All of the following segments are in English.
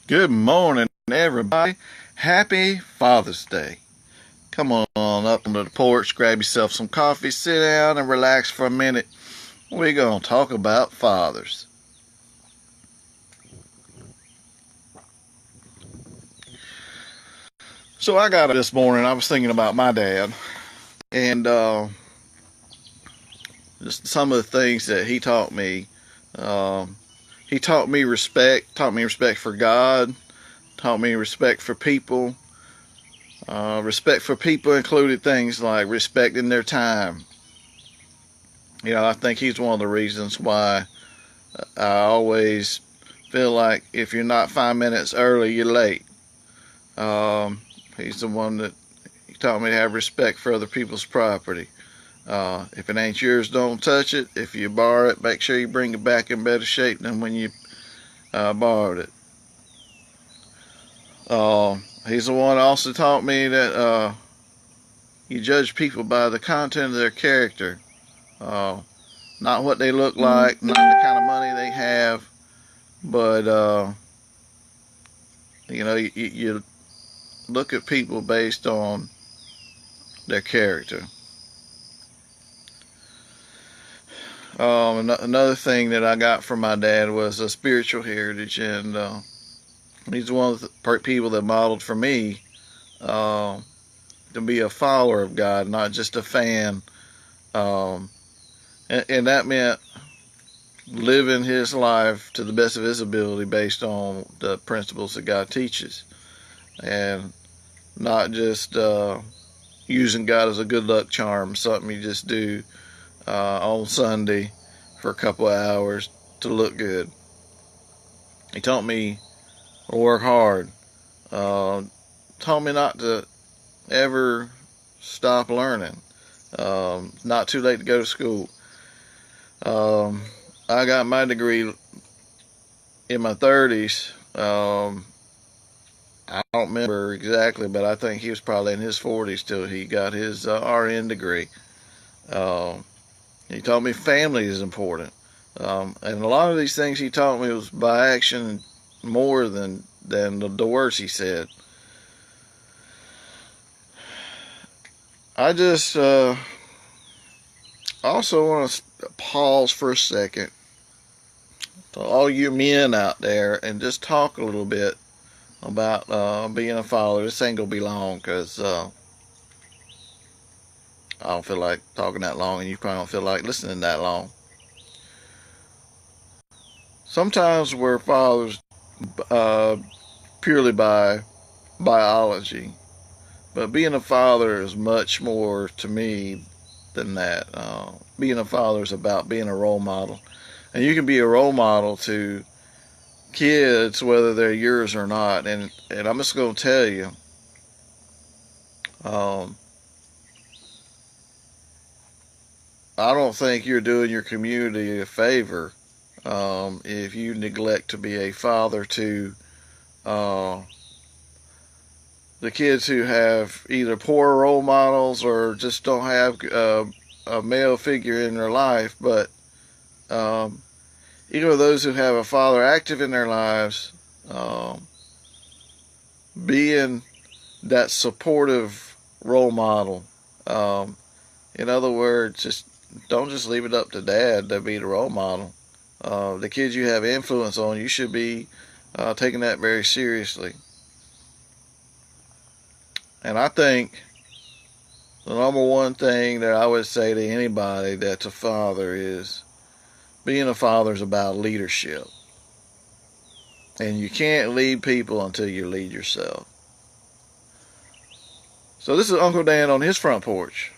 Good morning, everybody. Happy Father's Day. Come on up onto the porch, grab yourself some coffee, sit down, and relax for a minute. We're going to talk about fathers. So I got up this morning, I was thinking about my dad, and just some of the things that he taught me. Um, he taught me respect for God, taught me respect for people. Respect for people included things like respecting their time. I think he's one of the reasons why I always feel like if you're not 5 minutes early, you're late. He's the one that he taught me to have respect for other people's property. If it ain't yours, don't touch it. If you borrow it, make sure you bring it back in better shape than when you borrowed it. He's the one that also taught me that you judge people by the content of their character. Not what they look like, not the kind of money they have, but you look at people based on their character. Another thing that I got from my dad was a spiritual heritage, and he's one of the people that modeled for me to be a follower of God, not just a fan. And that meant living his life to the best of his ability based on the principles that God teaches, and not just using God as a good luck charm, something you just do on Sunday for a couple of hours to look good. He taught me to work hard. Taught me not to ever stop learning. Not too late to go to school. I got my degree in my 30s. I don't remember exactly, but I think he was probably in his 40s till he got his RN degree. He taught me family is important. And a lot of these things he taught me was by action more than the words he said. I just also want to pause for a second to all you men out there and just talk a little bit about being a father. This ain't going to be long because I don't feel like talking that long, and you probably don't feel like listening that long. Sometimes we're fathers uh, purely by biology, but being a father is much more to me than that. Being a father is about being a role model, and you can be a role model to kids whether they're yours or not. And I'm just going to tell you, um, I don't think you're doing your community a favor if you neglect to be a father to uh, the kids who have either poor role models or just don't have a male figure in their life. But um, even those who have a father active in their lives, being that supportive role model. Um, in other words, just don't just leave it up to dad to be the role model. The kids you have influence on, you should be taking that very seriously. And I think the number one thing that I would say to anybody that's a father is being a father is about leadership. And you can't lead people until you lead yourself. So this is Uncle Dan on his front porch.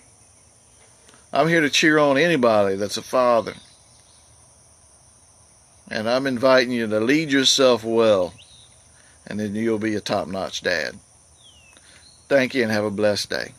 I'm here to cheer on anybody that's a father. And I'm inviting you to lead yourself well, and then you'll be a top-notch dad. Thank you and have a blessed day.